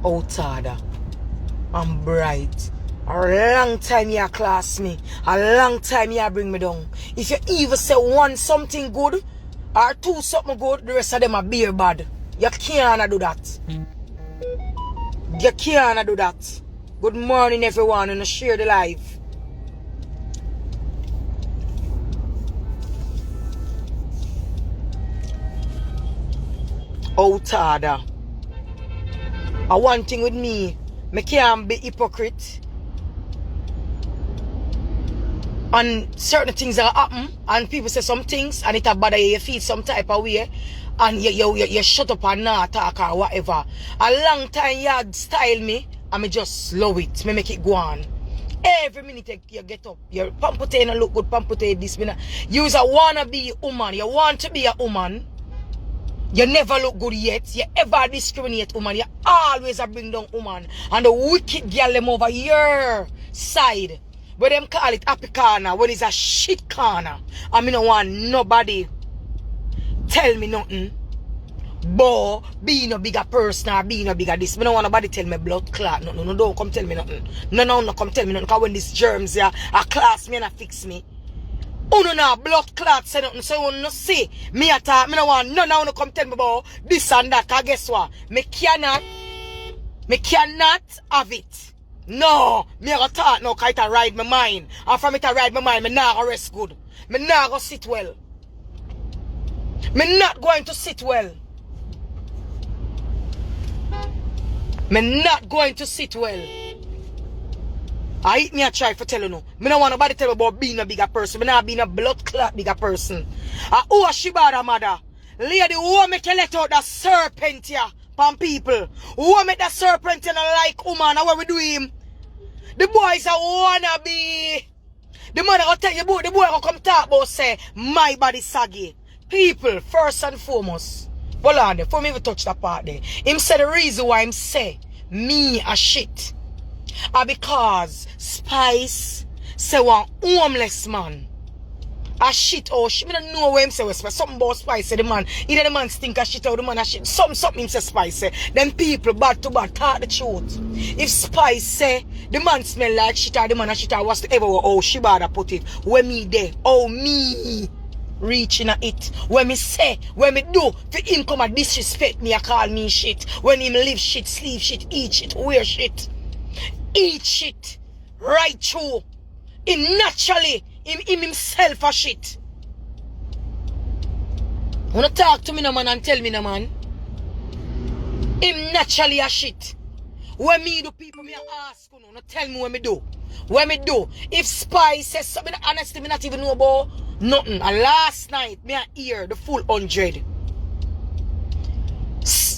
outsider. I'm bright. A long time you class me. A long time you bring me down. If you even say one something good or two something good, the rest of them are beer bad. You can't do that. You can't do that. Good morning everyone and share the live. Outsider. One thing with me can't be hypocrite. And certain things that happen, and people say some things, and it bother you, you feel some type of way, and you shut up and not talk or whatever. A long time you style me, and me just slow it, me make it go on. Every minute you get up, your Pamputtae look good, Pamputtae this, you wanna be a woman, you want to be a woman. You never look good yet. You ever discriminate woman. You always bring down woman. And the wicked girl them over your side. But them call it happy corner. When it's a shit corner. I mean, I don't want nobody tell me nothing. But being a bigger person or being a bigger this. I don't want nobody tell me blood clot. No, don't come tell me nothing. No, come tell me nothing. Because when these germs here are class me and fix me. Oh no, blood clot say nothing, so you no see me attack, me no want none of you come tell me about this and that, cause guess what? Me cannot have it. No, me a go talk now cause it a ride my mind. And from it a ride my mind, me not go rest good. Me not go sit well. Me not going to sit well. Me not going to sit well. I try for tell you no. Me don't want nobody tell me about being a bigger person. Me not being a blood clot bigger person. Who a Shibby mother? Lady, who make you let out the serpent here from people? Who make the serpent here like woman? What we do him? The boys are wanna be. The mother will tell you about the boy will come talk about say my body saggy. People, first and foremost. Hold on there, for me to touch that part there. Him say the reason why him say me a shit. Because Spice say one homeless man. A shit or shit. I don't know what him say. Something about Spice say the man. Either the man stink a shit or the man a shit. Something him say Spice say. Them people bad to bad talk the truth. If Spice say the man smell like shit or the man a shit or whatever, oh Shibby put it. When me there, oh me reaching at it. When me say, when me do, for him come and disrespect me, I call me shit. When him live shit, sleep shit, eat shit, wear shit. Eat shit right through. Him naturally, him himself a shit. Wanna talk to me no man and tell me no man. Him naturally a shit. When me do people me ask you no tell me what me do. What me do. If Spice says something honestly me not even know about nothing. And last night me a hear the full 100.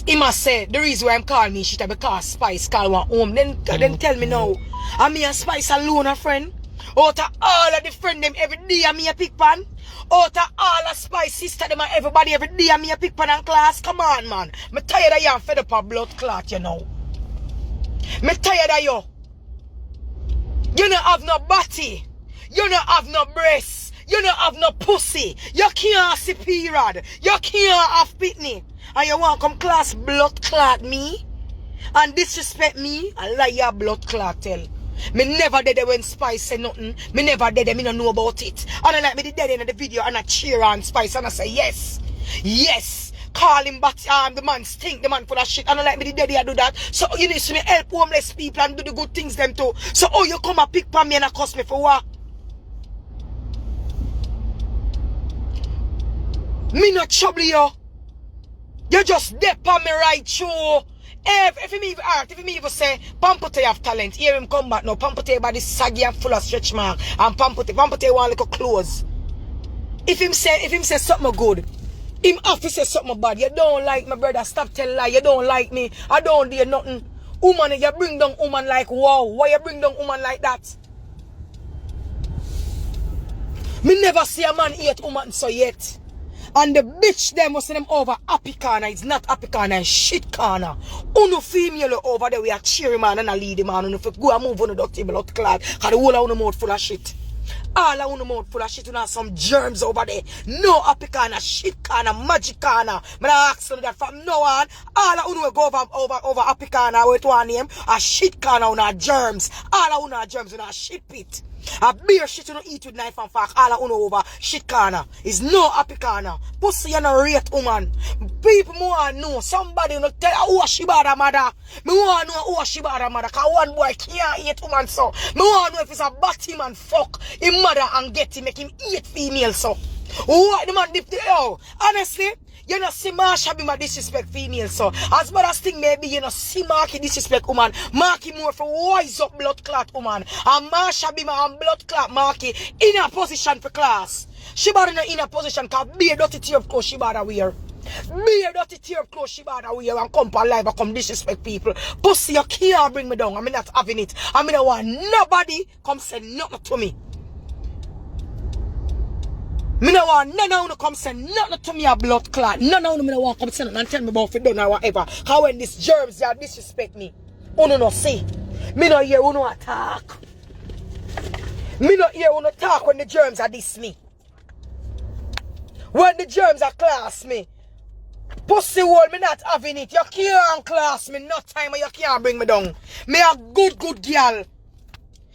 He must say the reason why I'm calling me shit because Spice call one home. Then tell me now. And me and Spice alone a friend. Out of all of the friend them every day and me a pick pan. Out of all of Spice sister them and everybody every day and me a pick pan and class. Come on man. Me tired of you and fed up a blood clot you know. Me tired of you. You don't have no body. You don't have no breasts. You don't have no pussy. You can't see period. You can't have pitney. And you want to come class blood clot me? And disrespect me? I lie your blood clot tell. Me never did it when Spice say nothing. Me never did it. Me don't know about it. And I like me the dead end of the video and I cheer on Spice and I say yes. Yes. Call him back. The man stink. The man full of shit. And I like me the dead I do that. So you need to me help homeless people and do the good things them too. So you come and pick on me and accuse me for what? Me not trouble you. You just dip on me right through. If me even say Pamputtae have talent, hear him come back now. Pamputtae body saggy and full of stretch mark. And Pamputtae want little clothes. If him say something good, him have to say something bad. You don't like my brother, stop telling lie. You don't like me. I don't do nothing. Woman, you bring down woman like wow. Why you bring down woman like that? Me never see a man hate woman so yet. And the bitch them was them over happy corner. It's not happy corner, it's shit corner. Uno female over there we are cheering man and a lead man. And if you go and move on the dirty blood clot, cause the whole of the mouth full of shit. All of mouth full of shit, you know, some germs over there. No apicana, shit corner, magic corner. But I ask them that from now on, all of will go over apicana with one name, a shit corner on germs. All of germs on a shit pit. A beer shit you don't eat with knife and fork. All of over shit corner. Is no apicana. Pussy you no rate woman. People want to know. Somebody no tell who a Shibada mother. Me want to know who a Shibada mother. Cause one boy can't eat woman so. Me want to know if it's a bat him and fuck him mother and get him, make him eat female so. What the man dip the yo? Honestly, you know see Marsha be my disrespect female so. As bad as thing maybe you know see Marky disrespect woman. Marky more for wise up blood clot woman. And Marsha be my blood clot Marky in a position for class. She bad in a position cause be a dirty tear of clothes she bad wear. Be a dirty tear of clothes she bad wear and come for live and come disrespect people. Pussy you can't bring me down. I'm not having it. I don't want nobody come say nothing to me. Me no want none of you come say nothing to me a blood clot. None of you me no want come say nothing and tell me about it done or whatever. How when these germs they disrespect me. You no see. Me no hear you no attack. Me no hear you no talk when the germs are diss me. When the germs are class me. Pussy hole me not having it. You can't class me no time you can't bring me down. Me a good girl.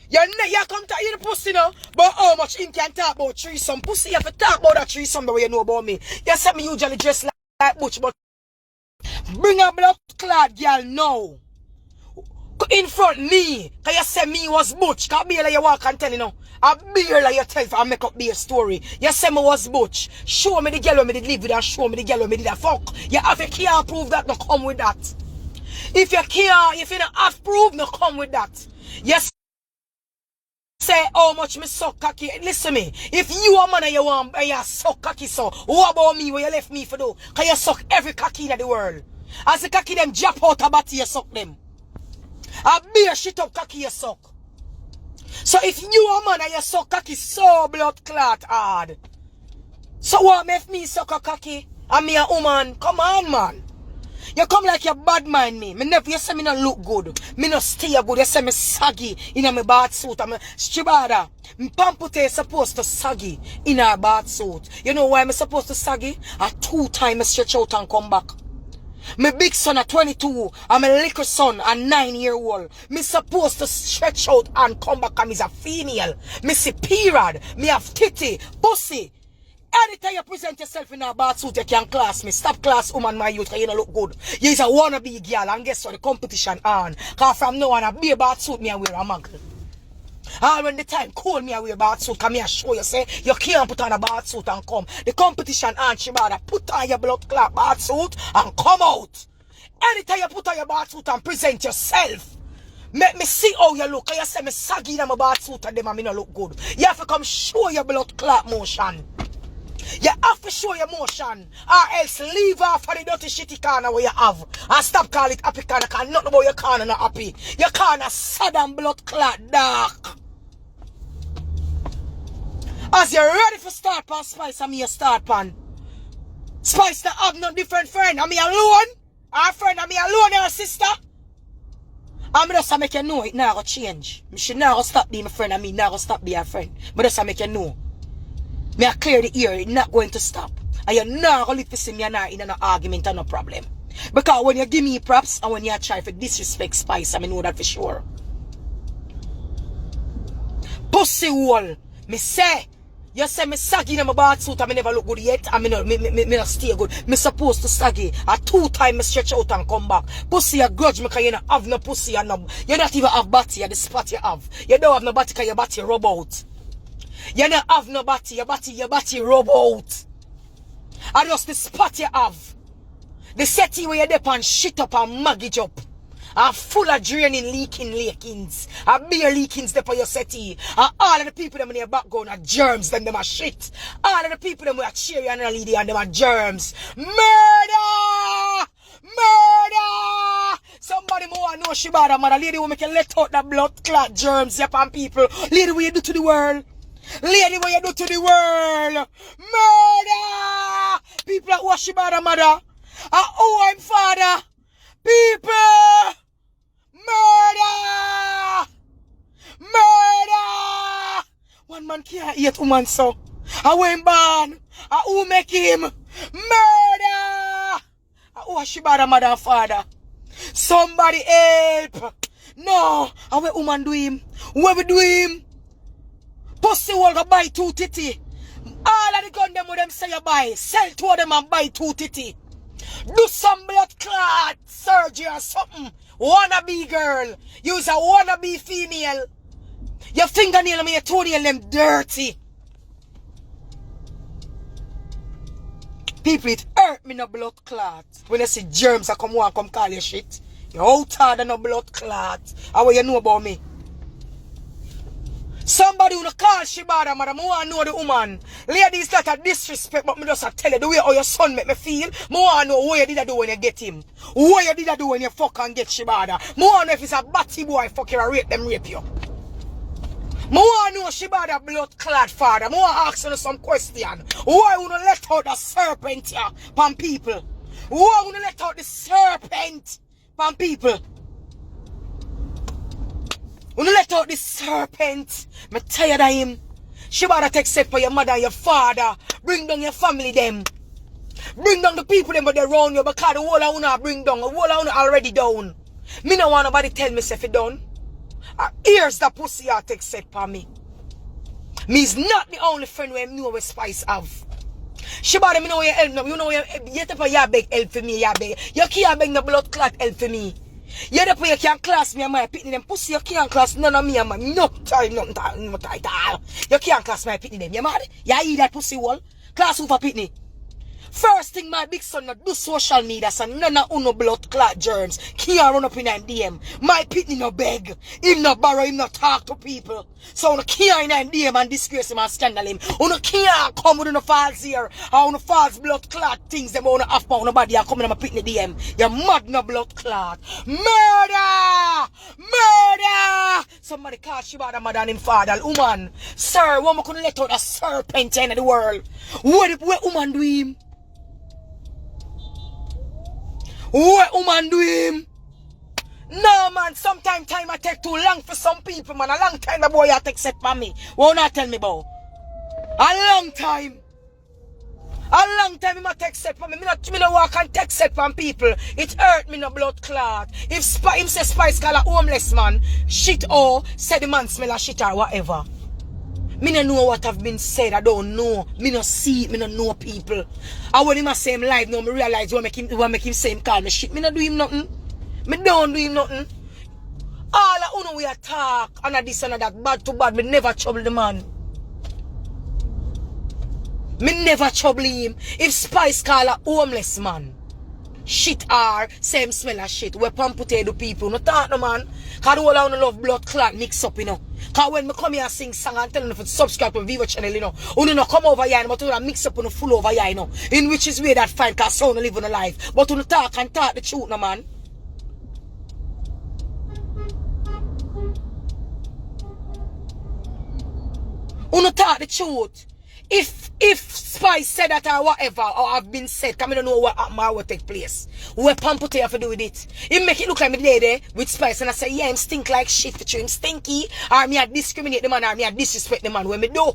You come to hear the pussy now, but how much him can talk about threesome? Pussy, you have to talk about that threesome the way you know about me. You said me usually dress like butch, but bring a blood clad girl now. In front me, because you said me was butch. Because be like you walk and tell you know. A beer like you tell for a make up beer story. You said me was butch. Show me the girl when me did live with and show me the girl when me did a fuck. You have to can't prove that, no come with that. If you can't, if you don't have proof, no come with that. Yes. Say how much me suck cocky. Listen me. If you a man and you want and you suck cocky so, what about me where you left me for do? Cause you suck every cocky in the world. As the cocky them drop out a body you suck them. A beer shit up cocky you suck. So if you a man and you suck cocky so blood clot hard. So what make me suck a cocky? And me a woman? Come on man. You come like you bad mind me. Me never, you say me not look good. Me not stay good. You say me saggy in a bath suit. I'm a Shibada. Pamputtae supposed to saggy in a bath suit. You know why me supposed to saggy? A 2 times me stretch out and come back. My big son at 22 and my little son at 9-year-old. Me supposed to stretch out and come back and me's a female. Me see period. Me have titty, pussy. Anytime you present yourself in a bad suit, you can class me. Stop class woman, my youth, because you don't look good. You is a wannabe girl, and guess what? The competition on. Because from now on, I be a bad suit, me I wear a muggle. All when the time cold, me I wear a bad suit, because me I show you, say, you can't put on a bad suit and come. The competition on, Shibada, put on your blood clot bad suit and come out. Anytime you put on your bad suit and present yourself, make me see how you look. Because you say me saggy in my bad suit and them and me not look good. You have to come show your blood clot motion. You have to show your motion, or else leave off for the dirty shitty corner where you have. And stop calling it happy corner, because nothing about your corner not happy. Your corner sad and blood clot dark. As you're ready for start pan Spice, and me a start pan. Spice not have no different friend. And me alone? Our friend and me alone, our sister? I'm just make you know it now go change. Me should now stop being my friend and me now go stop being a friend. But just make you know. Me I clear the ear, it's not going to stop. And you're not going to see me in an argument and no problem. Because when you give me props and when you try for disrespect Spice, I know that for sure. Pussy hole. Me say, you say me saggy in my bath suit and me never look good yet. And me not stay good. Me supposed to saggy. A 2 times me stretch out and come back. Pussy you grudge me because you don't have no pussy and no. You don't even have body, you the spot you have. You don't have no body because your body rub out. You don't have no body, your body rub out. And just the spot you have. The setting where you dip and shit up and maggage up. And full of draining, leakings. And beer leakings there for your settee. And all of the people them in your background are germs, them are shit. All of the people them are cheery and lady and them are germs. Murder! Murder! Somebody more know Shibada, man. A lady who make you let out the blood clot germs upon people. Lady, what you do to the world? Lady, what you do to the world? Murder! People that wash Shibada, mother. And oh, I'm father. People! Murder! Murder! One man man can't eat woman so. I went born. I who make him murder. Who she bad mother and father? Somebody help. No, I what woman do him? What we do him? Pussy will go buy 2 titty. All of the gun them with them say you buy. Sell 2 of them and buy 2 titty. Do some blood clot surgery or something. Wannabe girl. Use a wannabe female. Your fingernail and your toenail them dirty. People, it hurt me no blood clot. When you see germs I come call your shit. You're out hard and no blood clot. How you know about me? Somebody who call Shibada, madam, I want to know the woman. Ladies that are disrespect, but me just tell you the way how your son make me feel. I want to know what you did do when you get him. What you did do when you fuck and get Shibada. I want to know if it's a batty boy fuck you or rape you. I want to know Shibada blood clad father. I want to ask you some question. Why would you let out the serpent here from people? Why would you let out the serpent from people? When you let out this serpent, I'm tired of him. She better take set for your mother and your father. Bring down your family them. Bring down the people them but they're around you because the whole of you bring down. The whole of you already down. Me no want nobody tell me if it done. Here's the pussy I take set for me. Me is not the only friend who know what Spice have. She better me know you help now. You know you beg help for me, you beg. You can't beg no blood clot help for me. You the you can't class me and my pitney them pussy you can't class none of me and my no time. You can't class my pitney them. You mad? You eat that pussy wall? Class who for pitney? First thing my big son not do social media so none of no blood clot germs can't run up in and DM. My pitney no beg. Him no borrow, him no talk to people. So no can't in and DM and disgrace him and scandal him. No can't come with no false here or no false blood clot things them on half pound nobody are coming in my pitney DM. You mad no blood clot. Murder! Murder! Somebody call Shibada mother and him father. Woman, sir, woman couldn't let out a serpent in the world. What woman do him? What woman do him? No man, sometimes time I take too long for some people, man. A long time the boy I take set for me. What not tell me about? A long time. A long time him a take set for me. Me not walk and take set from people. It hurt me no blood clot. If him say Spice call a homeless man, shit or say the man smell a shit or whatever. Me no know what have been said. I don't know. Me no see it. Me no know people. I when him a say him live now, me realize what make him say him call me shit. Me no do him nothing. Me don't do him nothing. All of you we attack and this and that bad to bad. Me never trouble the man. Me never trouble him. If Spice call a homeless man, shit are same smell as shit. We Pamputtae do people. No talk no man. Cause the whole of you love blood clot mix up, you know. Cause when me come here and sing song and tell you to subscribe to Vivo channel, you know. You know come over here but you mix up on full over here, you know. In which is way that fine cause sound live on a life. But you talk and talk the truth, no man. You talk the truth. If Spice said that or whatever, or have been said, because I don't know what happened or what take place. What Pamputtae have to do with it? He make it look like me there with Spice and I say, yeah, him stink like shit for you. Him stinky, or me I discriminate the man, or me I disrespect the man when me do.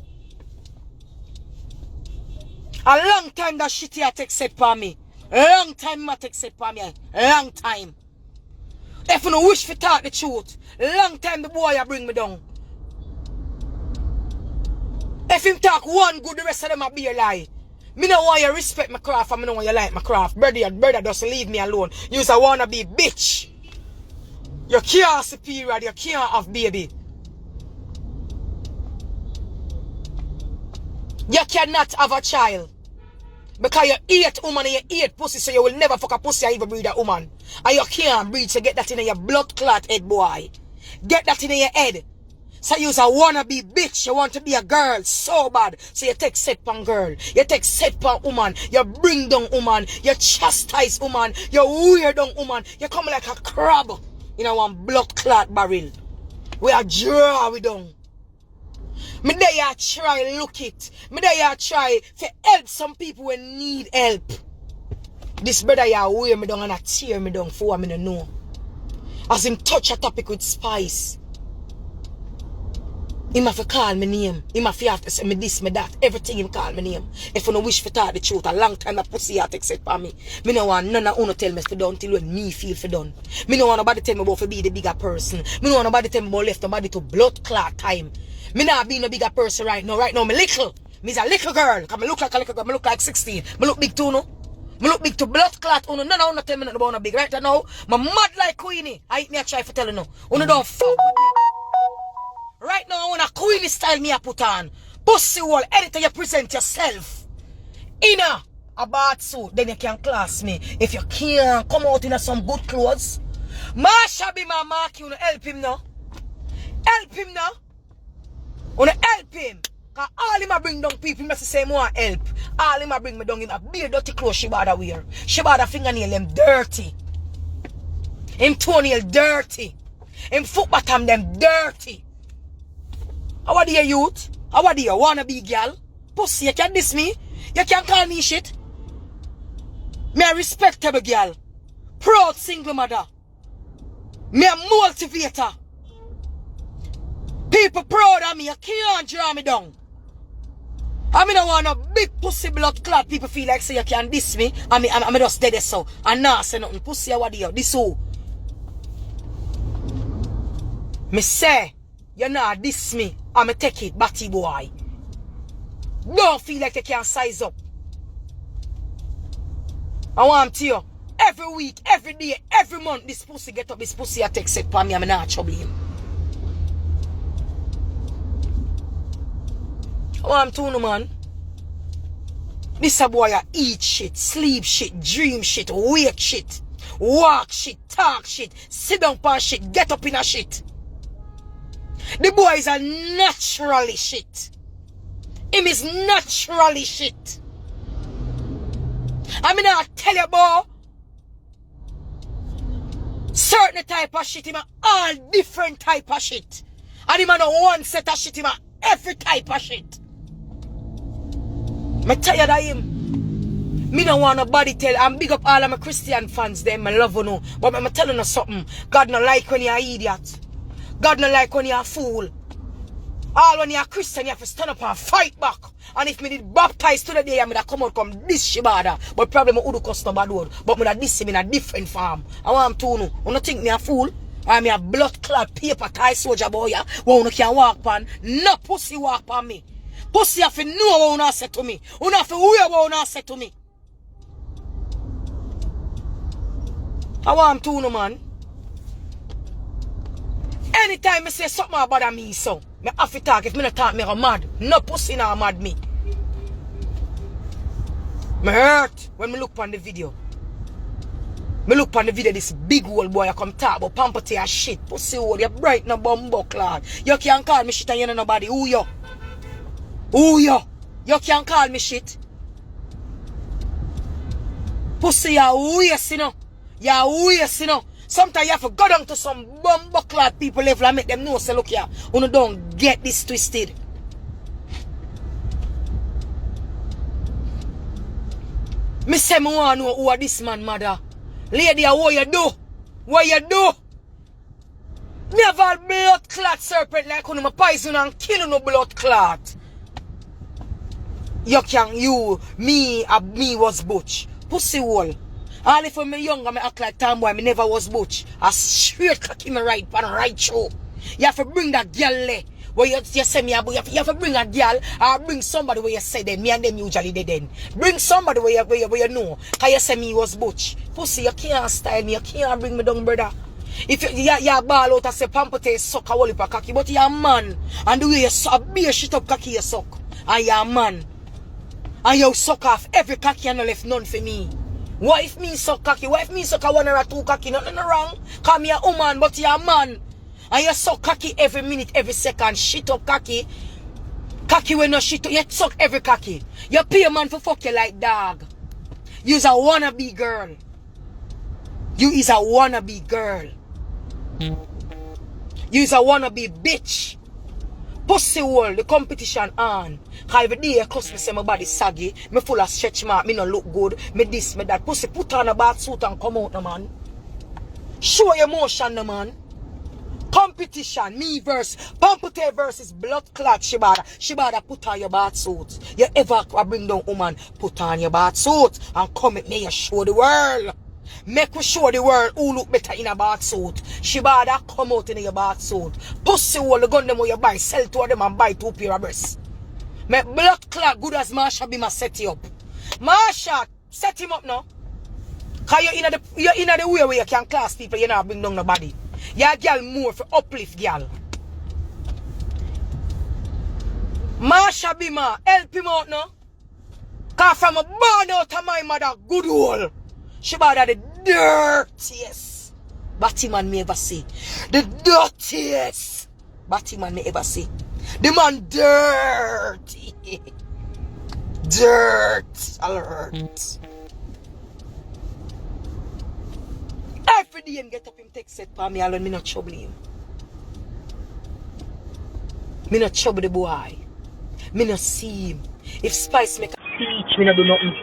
A long time that shit here take set for me. A long time I take set for me. A long time. If you no wish for talk the truth, long time the boy I bring me down. If him talk one good, the rest of them a be a lie. Me no want you respect my craft and me no want you like my craft. Brother just leave me alone. You just wanna be bitch. You can't superior, you can't have baby. You cannot have a child. Because you eat woman and you eat pussy, so you will never fuck a pussy or even breed a woman. And you can't breed, so get that in your blood clot head, boy. Get that in your head. So you wanna be bitch, you want to be a girl so bad. So you take set pan girl, you take set pan woman, you bring down woman, you chastise woman, you wear down woman, you come like a crab in a one blood clot barrel. We are draw we down. Me there you try look it. Me there you try to help some people when need help. This brother you wear me down and a tear me down for what me no know. As him touch a topic with Spice. Him have to call me name. Him have to say me this, me that. Everything him call me name. If you no wish for talk the truth, a long time that pussy have to accept for me. Me no want none of you tell me for done till when me feel for done. Me no want nobody tell me about to be the bigger person. Me no want nobody tell me about left nobody to blood clot time. Me not being a bigger person right now. Right now, me little. Me's a little girl. Cause me look like a little girl. Me look like 16. Me look big too, no? Me look big to blood clot. None of you tell me nothing about no big. Right now, me mad like Queenie. I me a try for telling you. You don't fuck with me. Right now, I want a Queenie style me a put on. Pussy wall, anytime you present yourself in a bad suit, then you can class me. If you can't come out in some good clothes, Marsha be my mark, you help him now. Help him now. Wanna help him. Cause all him a bring down people, he must say more help. All him a bring me down him a beard dirty clothes she bother wear. She bother fingernail them dirty. Him toenail dirty. Him foot bottom them dirty. How are you youth? How are you wanna be girl? Pussy, you can diss me? You can call me shit? Me a respectable girl. Proud single mother. Me a motivator. People proud of me, you can't draw me down. I mean, I want a big pussy blood clot. People feel like say you can diss me. I'm just dead so. And now say nothing. Pussy, what do you? This who? Me say, you not diss me. I'ma take it, batty boy. Don't feel like you can size up. I want to you. Every week, every day, every month, this pussy get up, this pussy I take set for me. I'm not trouble him. I want to know, man. This a boy a eat shit, sleep shit, dream shit, wake shit, walk shit, talk shit, sit down pan shit, get up in a shit. The boy is a naturally shit. Him is naturally shit. I mean, I tell you, boy, certain type of shit, him a all different type of shit. And him a no one set of shit, him a every type of shit. Me tired of him. Me don't want nobody tell. I'm big up all of my Christian fans, them, I love you know. But I'm telling you something. God no like when you're an idiot. God no like when you're a fool. All when you're a Christian, you have to stand up and fight back. And if me did baptize today, I'm gonna come out come this shibada. But probably my Udu custom bad word. But me da this him in a different form. I want to know. You don't think me a fool? I'm a blood clot paper tie soldier boy. Who you can walk on. No pussy walk on me. Pussy have to know what you say to me. You have to hear what you say to me. I want to know, man. Anytime I say something about me, so I have to talk. If I not talk, me go mad. No pussy not mad me. Me hurt when me look on the video. Me look on the video, this big old boy I come talk about Pamputtae shit. Pussy old, you bright no bumbo clad. You can't call me shit and you know nobody. Who you? Who you? You can't call me shit. Pussy, you waste, you know. You waste, you know. Sometimes you have to go down to some bumbo clad people level and make them know, say, look here, you don't get this twisted. Me say me want to know who are this man, mother. Lady, what you do? What you do? Never blood clot serpent like you know, poison and kill no blood clot. Me was butch. Pussy hole. All if I'm young, I act like tomboy, me never was butch. I straight cocky me right pan right show. You have to bring that girl there. Where you say me, you have to bring a girl or bring somebody where you say them. Me and them usually they then. Bring somebody where you know. Cause you say me was butch. Pussy, you can't style me, you can't bring me down, brother. If you ball out and say Pamputtae suck a whole heap of cocky, but you're a man. And the way you suck, be a shit up cocky you suck. And you're a man. And you suck off every cocky and no left none for me. What if me suck cocky? What if me suck a one or a two cocky? Nothing wrong. Cause me a woman, but you're a man. And you suck cocky every minute, every second. Shit up cocky. Cocky when no shit up. You suck every cocky. You pay a man for fuck you like dog. You's a wannabe girl. You is a wannabe girl. You's a wannabe bitch. Pussy wall, the competition on. Cause every day cause me say my body saggy. Me full of stretch mark, me no look good. Me this, me that. Pussy put on a bath suit and come out no man. Show your emotion no man. Come competition. Me verse Pamputtae versus blood clot Shibada. Shibada, put on your bath suit. You ever bring down woman, put on your bath suit and come at me and show the world. Make we show the world who look better in a bath suit. Shibada, come out in your bath suit. Pussy all the gun them where you buy, sell two of them and buy 2 pair of breasts. Make blood clot good as Marsha be my set you up. Marsha, set him up now. Cause you're in the way where you can class people, you not bring down nobody. You're a girl more for uplift girl. Marsha be ma, help him out now. Cause from a born out of my mother, good hole. She bought the dirtiest Batman me ever see. The dirtiest Batman me ever see. The man dirty. Dirt alert. Every day him get up him take set for me alone, me not trouble him. Me not trouble the boy. Me not see him. If Spice make a speech, me not do nothing.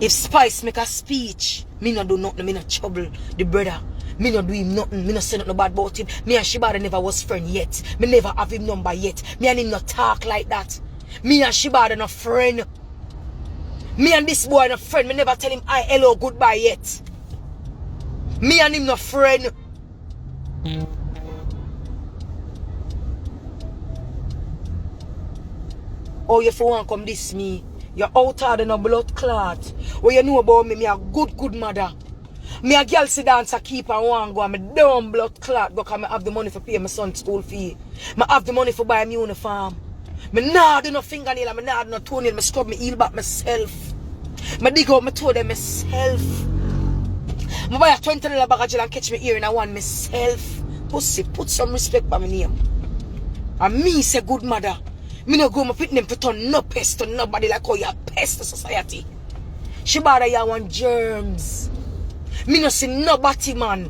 If Spice make a speech, me not do nothing. Me not trouble the brother. Me not do him nothing. Me not say nothing bad about him. Me and Shibada never was friend yet. Me never have him number yet. Me and him not talk like that. Me and Shibada no friend. Me and this boy no friend. Me never tell him hi, hello, goodbye yet. Me and him no friend. Oh, if you want to come this me, you're out of the blood clot. What you know about me, me a good mother. Me a girl sit down to keep and want go and me down blood clot because I have the money for pay my son's school fee. I have the money for buy me uniform. Me nah do no fingernail, me nah do no toenail, me scrub me heel back myself. Me dig out my toe them myself. I buy a $20 bag of gel and catch me ear in a one myself. Pussy, put some respect by my name. And me say good mother. Me no go my put them to turn no pest to nobody like how you pest to society. Shibada you want germs. Me no see no Batman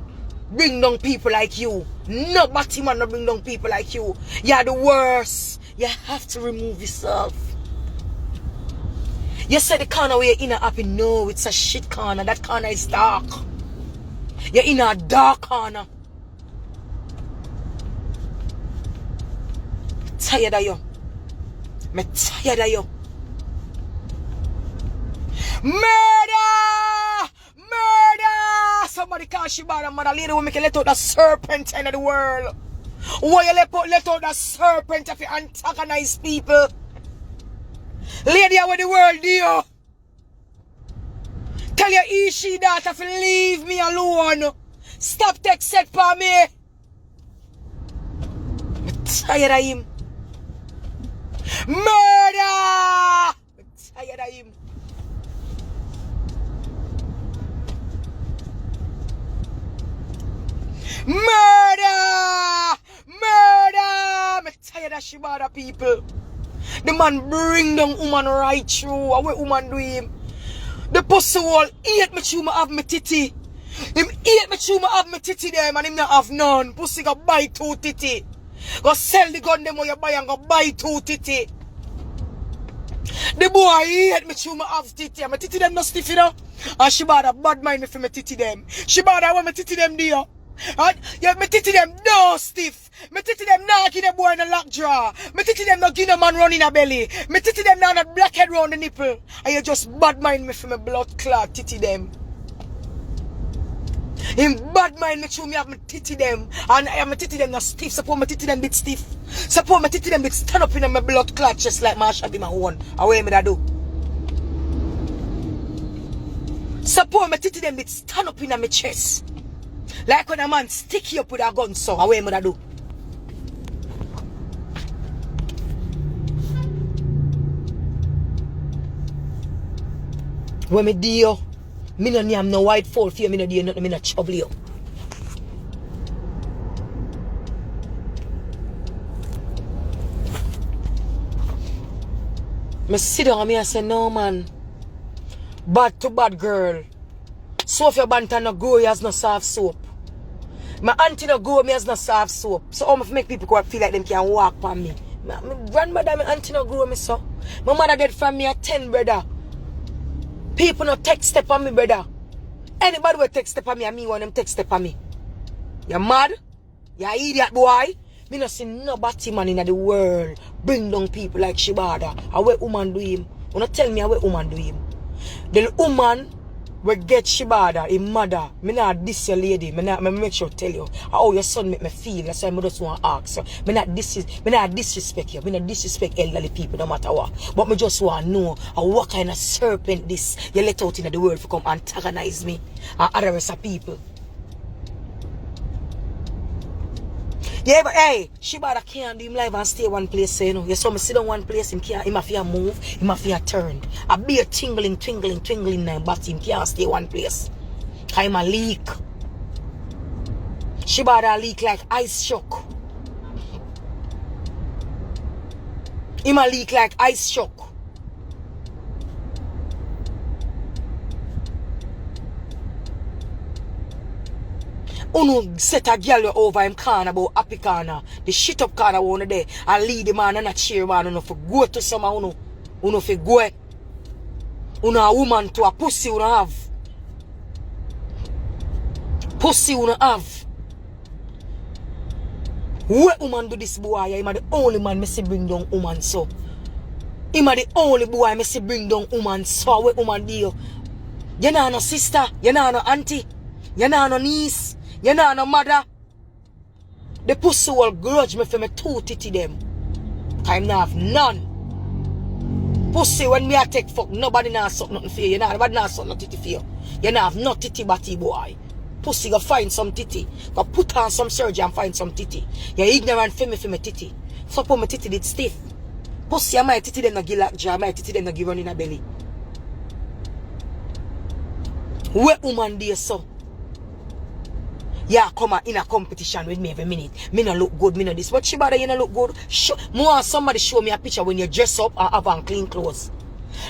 bring down people like you. No Batman no bring down people like you. You're the worst. You have to remove yourself. You said the corner where you're in a happy. No, it's a shit corner. That corner is dark. You're in a dark corner. I'm tired of you. I'm tired of you. Murder! Murder! Somebody call Shibada mother lady will make you let out the serpent in the world. Why you let out the serpent if you antagonize people? Lady how the world do you? Tell your Ishi daughter to leave me alone. Stop take set for me. I'm tired of him. Murder! I'm tired of him. Murder! Murder! I'm tired of Shibada people. The man bring down woman right through. What woman do him? The pussy wall hate me through me have me titty. Him hate me through me have me titty them and him not have none. Pussy go buy 2 titty. Go sell the gun them where you buy and go buy 2 titty. The boy hate me through me have titty. And my titty them not stiff you know. And Shibada bad mind me for my titty them. Shibada want my titty them do you. And yeah, my titty them no stiff. My titty them not give the boy in a lock draw. My titty them not give no man run in a belly. My titty them not blackhead round the nipple. And you just bad mind me for my blood clot titty them. Him bad mind me through me have my titty them. And my titty them not stiff. Suppose my titty them bit stiff. Suppose my titty them bit stand up in my blood clot just like Marsha be my own. Away me that do. Suppose my titty them bit stand up in my chest. Like when a man stick you up with a gun, so away me that do. When me deal, me no name no white fall for you, me no deal nothing, me no trouble you. Me sit down and me say, no man, bad to bad girl. So if your banta no go, you has no soft soap. My auntie no go, me has no soft soap. So how make people go feel like them can walk on me. My grandmother, my auntie no grow me so. My mother dead from me at 10 brother. People no take step on me brother. Anybody will take step on me and me want them take step on me. You mad? You idiot boy. Me not see nobody man in the world bring down people like Shibada. How we woman do him? You not tell me how we woman do him. The woman will get Shibada, his mother. Me not diss your lady. Me make sure tell you how your son make me feel. That's why I just want to ask. So, me not disrespect you. Me not disrespect elderly people no matter what. But me just want to know what kind of serpent this you let out in the world to come antagonize me and other rest of people. Yeah, but hey, Shibada can't do him live and stay one place, so, you know. You saw me sit on one place, him have to move, him have to turn. A beer tingling now, but him can't stay one place. I'm a leak. Shibada leak like ice shock. Him a leak like ice shock. Uno set a girl over him Caan about happy corner. The shit up corner one there. I lead the man and a cheer man. Uno for go to some uno for go. Uno a woman to a pussy uno have. Pussy uno have. What woman do this boy? Him a the only man me see bring down woman so. Him a the only boy me see bring down woman so. What woman do? You know no sister. You know no auntie. You know no niece. You know no mother. The pussy will grudge me for me two titty them. I'm not have none. Pussy when me a take fuck, nobody not suck nothing for you. You know, nobody not suck no titty for you. You not have no titty batty boy. Pussy go find some titty. Go put on some surgery and find some titty. You ignorant for me titty. Fuck up my titty did stiff. Pussy and my titty them no give like jar, my titty them no give run in a belly. What woman do so? Yeah, come in a competition with me every minute. Me no look good, me no this. But Shibada, you no look good. More somebody show me a picture when you dress up and have on clean clothes.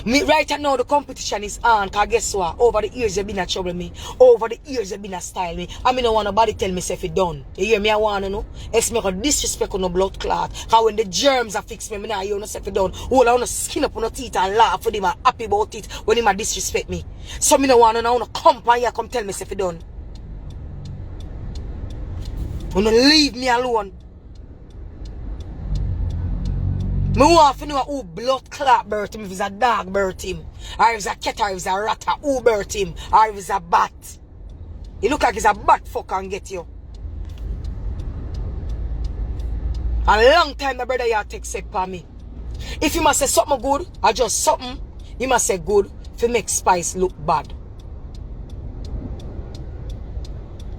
Me right now the competition is on. Cause guess what? Over the years you been a trouble me. Over the years you been a style me. I mean, no want nobody tell me if it done. You hear me? I wanna know. It's me a disrespect on no blood clot. Cause when the germs are fixed me, I hear no if it done. All I wanna skin up on the teeth and laugh for them and happy about it when they disrespect me. So me no wanna know. I wanna come and here come tell me if it done. Wanna leave me alone. Me want to know who blood clot birth him, if it's a dog birth him, or if it's a cat, or if it's a rat, who birth him, or if it's a bat. It look like it's a bat fuck and get you. A long time my brother you take sick for me. If you must say something good, or just something, you must say good to make spice look bad.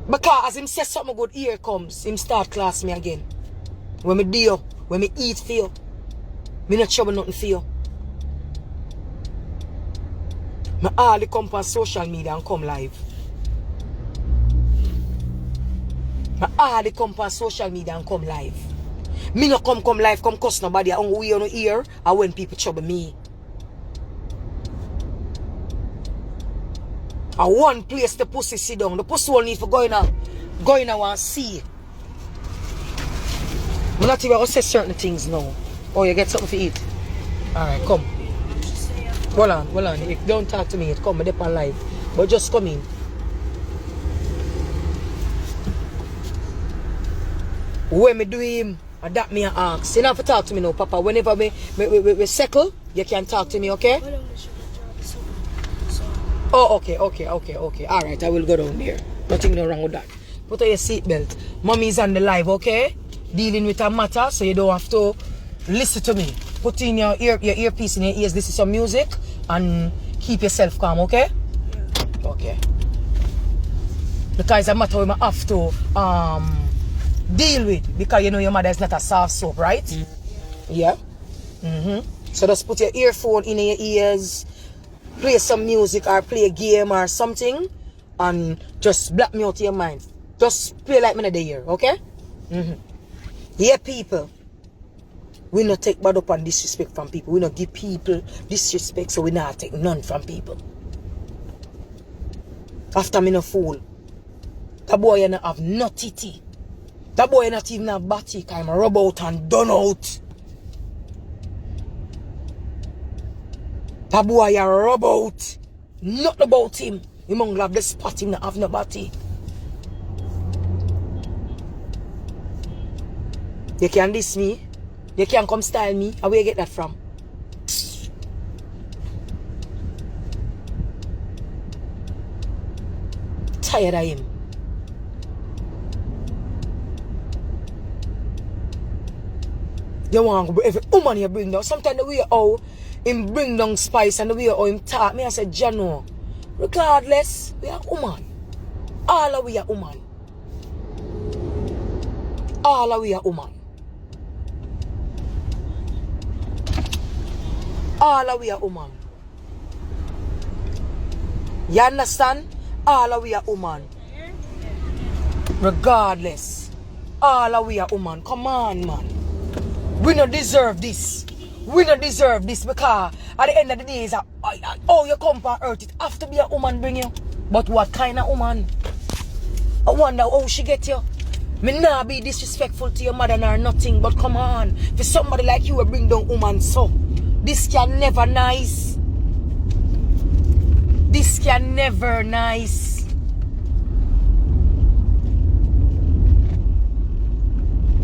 Because as him say something good, here comes, him start class me again. When me deal, when me eat for you, me not trouble nothing for you. Me hardly come on social media and come live. Me hardly come on social media and come live. Me not come live, come cuss nobody. I only we on the ear and when people trouble me. And one place the pussy sit down. The pussy will need for going out and see. I'm not even going to say certain things now. Oh, you get something to eat? Alright, come. Hold on. Don't talk to me. Come, I'm up on live. But just come in. When me do him, that me ask. You don't have to talk to me now, Papa. Whenever we settle, you can talk to me, okay? Oh, okay. Alright, I will go down there. Nothing wrong with that. Put on your seatbelt. Mommy's on the live, okay? Dealing with a matter, so you don't have to listen to me. Put in your earpiece in your ears, listen to some music, and keep yourself calm, okay? Yeah. Okay. Because it's a matter we have to deal with. Because you know your mother is not a soft soap, right? Yeah. So just put your earphone in your ears, play some music or play a game or something, and just black me out of your mind. Just play like me in the ear, okay? Yeah, people. We not take bad up and disrespect from people. We not give people disrespect, so we not take none from people. After me no fool. That boy not have no titty. That boy not even have body. Cause I'm rub out and done out. That boy a rub out. Not about him. He must have the spot him not have no body. You can diss me. You can come style me. Where you get that from? Tired of him. You want every woman you bring down. Sometimes the way how him bring down spice and the way how him talk, me I say, Jano, regardless, we are woman. All of we are woman. All of we are woman. All of we are woman. You understand? All of we are woman. Regardless. All of we are woman. Come on, man. We don't deserve this. We don't deserve this because at the end of the day, is oh, you come from earth, it have to be a woman bring you. But what kind of woman? I wonder how she get you. Me not be disrespectful to your mother nor nothing, but come on. For somebody like you, will bring down woman so. This can never nice. This can never nice.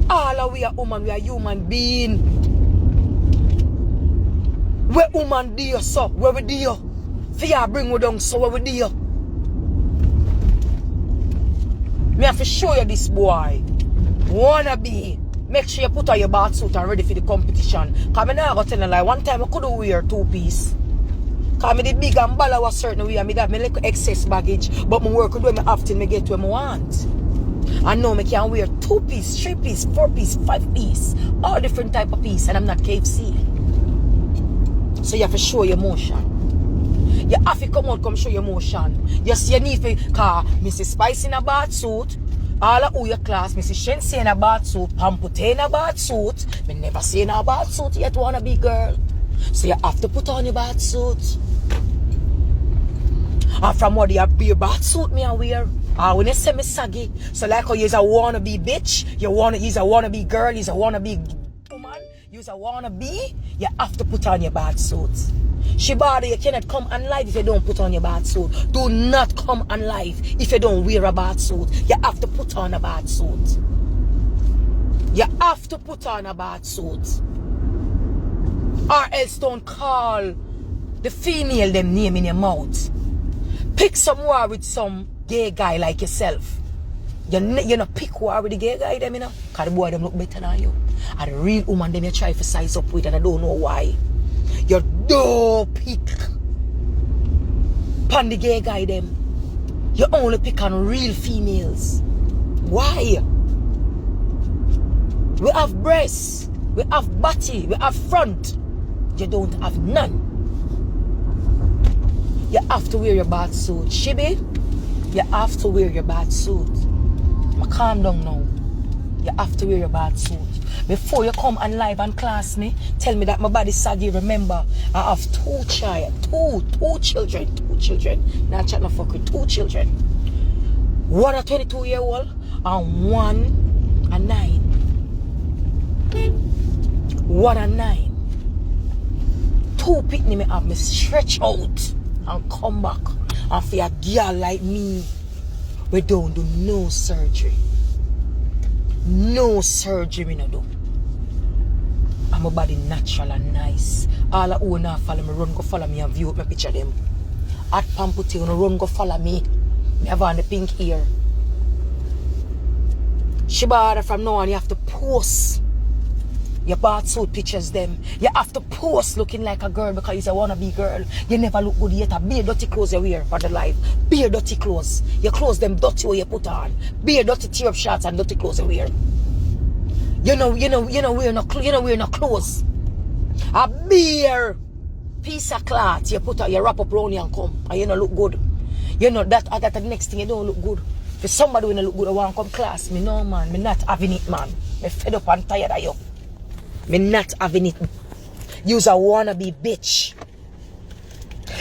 All of we are woman, we are human being. Where woman do you so? Where we do you? For you bring we down so where we do you? Me have to show you this boy. Wanna be. Make sure you put on your bath suit and ready for the competition. Cause I now go tell you like one time I could wear 2-piece. Cause me the big and ball was certain way and me have me little excess baggage. But my work do me often me get where I want. And now I can wear 2-piece, 3-piece, 4-piece, 5-piece. All different type of piece and I'm not KFC. So you have to show your motion. You have to come out, come show your motion. You see you need to, cause Mrs. Spice in a bath suit. All of your class, Mrs. Shensi in a bath suit, Pamputtae in a bath suit. Me never see in a bath suit yet wanna be girl. So you have to put on your bath suit. And from what you be a bath suit me I wear. When you say me saggy, so like how you's a wanna be bitch, you's a wanna be girl, you's a wanna be woman, you's a wanna be, you have to put on your bath suit. Shibby, you cannot come on live if you don't put on your bath suit. Do not come on live if you don't wear a bath suit. You have to put on a bath suit. You have to put on a bath suit. Or else don't call the female them name in your mouth. Pick some war with some gay guy like yourself. You know pick war with the gay guy them, you know. Because the boy them look better than you. And the real woman them you try to size up with and I don't know why. You don't pick on the gay guy them. You only pick on real females. Why? We have breasts, we have body, we have front. You don't have none. You have to wear your bath suit. Shibby, you have to wear your bath suit. Calm down now. You have to wear your bath suit. Before you come on live and class me, tell me that my body saggy. Remember, I have two children. Not chat no fuck with 2 children. One a 22-year-old and one a 9. One a 9. 2 pitney me have me stretch out and come back. And for a girl like me, we don't do no surgery. No surgery me no do. And my body natural and nice. All who not follow me, run go follow me and view up my picture them. At Pamputtae, run go follow me. Me have on the pink hair. Shibby, from now on you have to post your bathsuit pictures them. You have to post looking like a girl because you wanna be girl. You never look good yet. Bare dirty clothes you wear for the life. Bare dirty clothes. Your clothes them dirty what you put on. Bare dirty tear up shorts and dirty clothes you wear. You know wear no clothes. A bare piece of cloth you put on, you wrap up around you and come and you don't look good. You know that the next thing you don't look good. For somebody when you look good I want to come class. Me no man, me not having it man. Me fed up and tired of you. Me not having it. You's a wannabe bitch.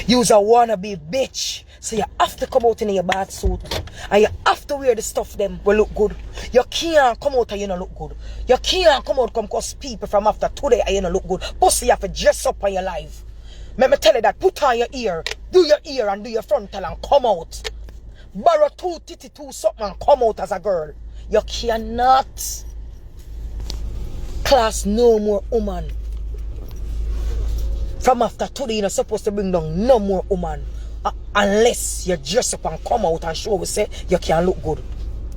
You's a wannabe bitch. So you have to come out in your bath suit. And you have to wear the stuff them will look good. You can't come out and you don't look good. You can't come out come cause people from after today and you don't look good. Plus you have to dress up on your life. Let me tell you that. Put on your ear. Do your ear and do your frontal and come out. Borrow 2 titty 2 something and come out as a girl. You cannot. Class no more woman. From after today, you're not supposed to bring down no more woman. Unless you dress up and come out and show we say you can't look good.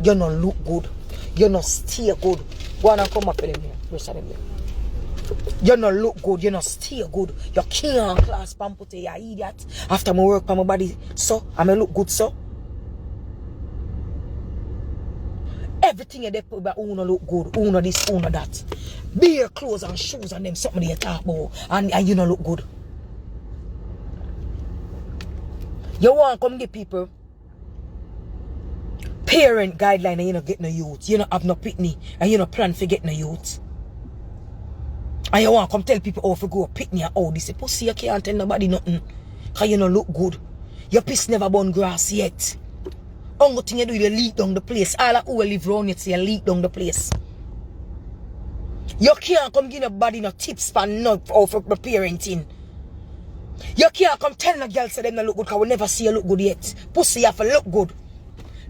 You not look good. You not stay good. Go on and come up with them here. Rest of them here. You not look good. You not stay good. You can't class Pamputtae, you idiot. After my work on my body, so I may look good, so. Everything you put about who no look good, who no this, who no that. Bare clothes and shoes and them something you talk about and you no look good. You want to come give people parent guideline and you not get no youth. You not have no pitney and you not plan for get no youth. And you want to come tell people how to go pitney and all this. Pussy, you can't tell nobody nothing. Because you not look good. Your piss never burn grass yet. Only thing you do is you leak down the place. All of who live around you say you leak down the place. You can't come give nobody no tips for no for parenting. You can't come tell no girl say them no look good because we never see you look good yet. Pussy you have to look good.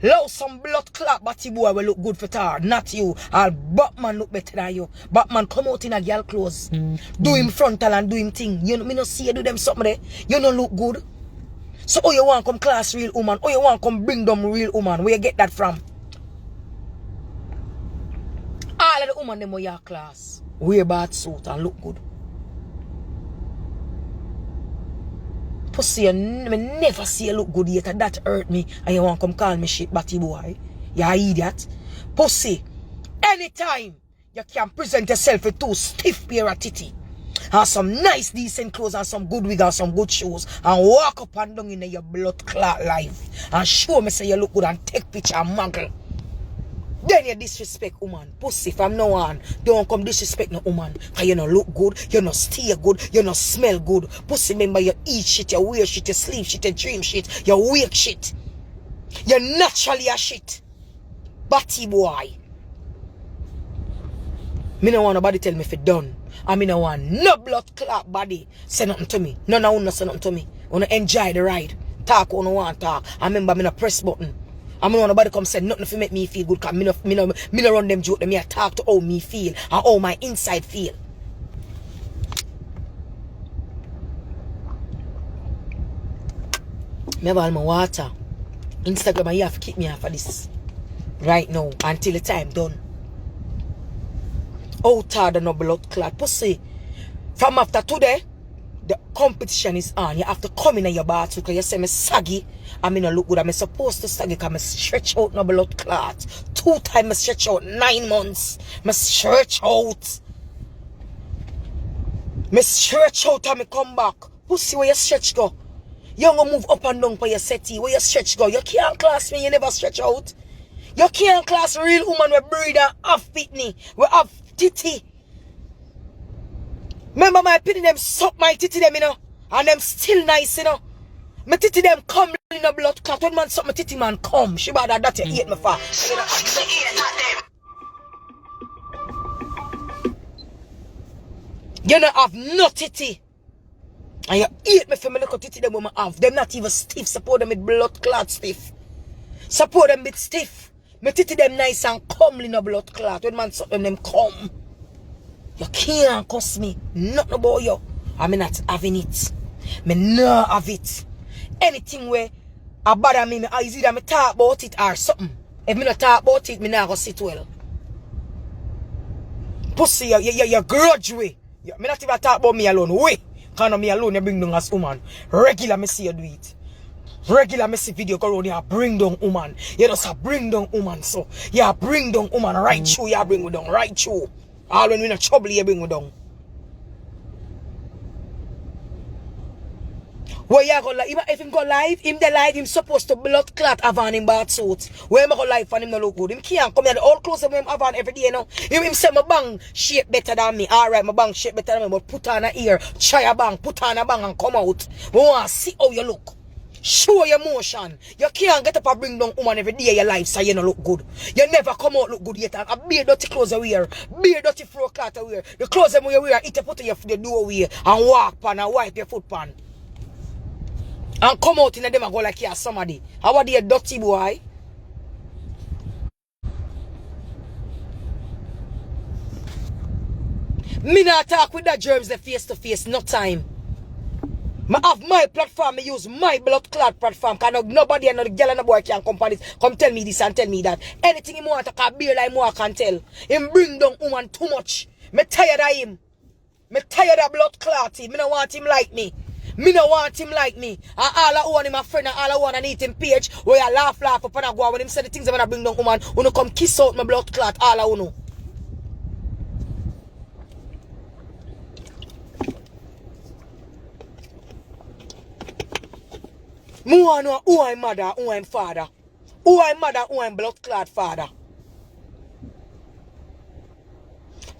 Allow some blood clot batty boy will look good for tar, not you. All Batman look better than you. Batman come out in a girl clothes. Do him frontal and do him thing. You know, me no see you do them something there. You no look good. So oh you want come class real woman? Oh you want come bring them real woman? Where you get that from? All of the woman them are your class. Wear bad suit and look good. Pussy, you never see you look good yet, and that hurt me. And you want to come call me shit, batty boy. You idiot. Pussy, anytime you can present yourself with two stiff pair of titty, and some nice decent clothes and some good wig and some good shoes, and walk up and down in your blood clot life, and show me say you look good and take picture and muggle. Then you disrespect woman. Pussy, from now on, don't come disrespect no woman. Because you don't look good, you don't stay good, you don't smell good. Pussy, remember you eat shit, you wear shit, you sleep shit, you dream shit, you wake shit. You're naturally a shit. Batty boy. Me no want nobody tell me if it done. I mean, I want no blood clot body say nothing to me. None of you say nothing to me. I want to enjoy the ride. Talk when I want to talk. I remember me no press button. I don't want nobody come say nothing to make me feel good because me no run them joke. Me I talk to how me feel and how my inside feel. Me have all my water. Instagram, you have to keep me off of this right now until the time done. Out of no blood clot. Pussy, from after today, the competition is on. You have to come in your bathroom because you say me saggy. I mean, I look good. I'm supposed to saggy because I stretch out no blood clot. 2 times I stretch out 9 months. I stretch out. Me stretch out and me come back. Pussy, where you stretch go? You gonna move up and down for your settee. Where you stretch go? You can't class me, you never stretch out. You can't class real woman with breed and half pitney. We have titty. Remember my pitney them suck my titty them, you know. And them still nice, you know. My titty them come in a blood clot. When man suck my titty man come. She bad that you hate me for. You don't have no titty. And you hate me for me look at titty them women have. Them not even stiff. Support them with blood clot stiff. Support them with stiff. My titty them nice and comely in a blood clot. When man suck them come. You can't cuss me. Nothing about you. I'm not having it. Me not have it. Anything where I bother me, is either me talk about it or something. If me not talk about it, me not go sit well. Pussy, you grudge way. Me not even talk about me alone. Way. Because me alone, you bring down as woman. Regular me see you do it. Regular me see video go around, you bring down woman. You just bring down woman, so. You bring down woman right through, you bring me down right through. All when we in trouble, you bring me down. Where you go live? If him go live, him the live, him supposed to blood clot have on him bad suit. Where him go live for him no look good. Him can't come here. The all clothes of him have on every day, you know. Him say my bang shape better than me. Alright, my bang shape better than me. But put on a ear, try a bang, put on a bang and come out. We want to see how you look. Show your motion. You can't get up and bring down woman every day of your life so you don't look good. You never come out look good yet. A bare dirty clothes you wear. Bare dirty fro cloth you wear. The clothes them you wear, it you put in your doorway and walk pan and wipe your foot pan. And come out in them and go like you're somebody. How are you dirty boy? Me not talk with that germs the face to face, no time. I have my platform, I use my blood clot platform. Cause nobody and no girl and no boy can come on this. Come tell me this and tell me that. Anything him want to call beer like more can tell. Him bring down woman too much. Me tired of him. Me tired of blood clotting. Me no want him like me. Me no want him like me. And all I want him a friend and all I want an eating page where I laugh up and I go when him say the things I'm gonna bring down woman. Wanna come kiss out my blood clot. All I want. Me want know who I'm mother, who I'm father. Who I'm mother, who I'm blood clot father.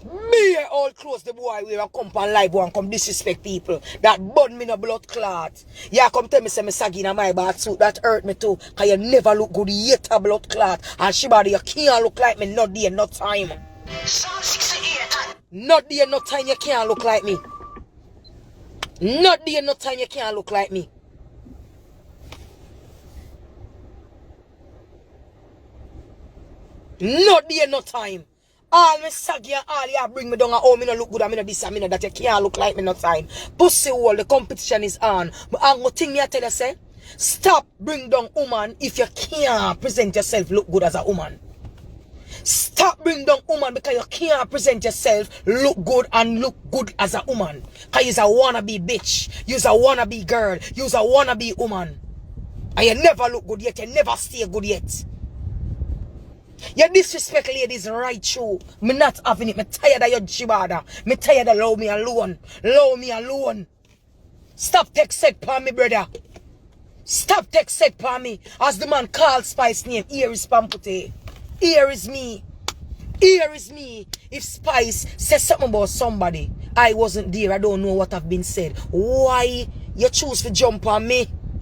Me all close the boy we come on live and come disrespect people. That burn me no blood clot. Yeah, come tell me say me saggy in my bath suit. That hurt me too. Cause you never look good yet a blood clot. And Shibby, you can't look like me. Not there, no time. Not there, no time you can't look like me. Not there, no time you can't look like me. Not there, no time. All me saggy and all you bring me down and oh me no look good and me no this and me no that. You can't look like me no time. Pussy wall, the competition is on. But I'm gonna think me I tell you say, stop bring down woman if you can't present yourself look good as a woman. Stop bring down woman because you can't present yourself look good and look good as a woman. Cause you's a wannabe bitch. You's a wannabe girl. You's a wannabe woman. And you never look good yet. You never stay good yet. You disrespect ladies right through. Me not having it. Me tired of your jibada. Me tired of love me alone. Love me alone. Stop take set pa me, brother. Stop take set pa me. As the man called Spice name, here is Pamputtae. Here is me. Here is me. If Spice says something about somebody, I wasn't there. I don't know what have been said. Why you choose to jump on me?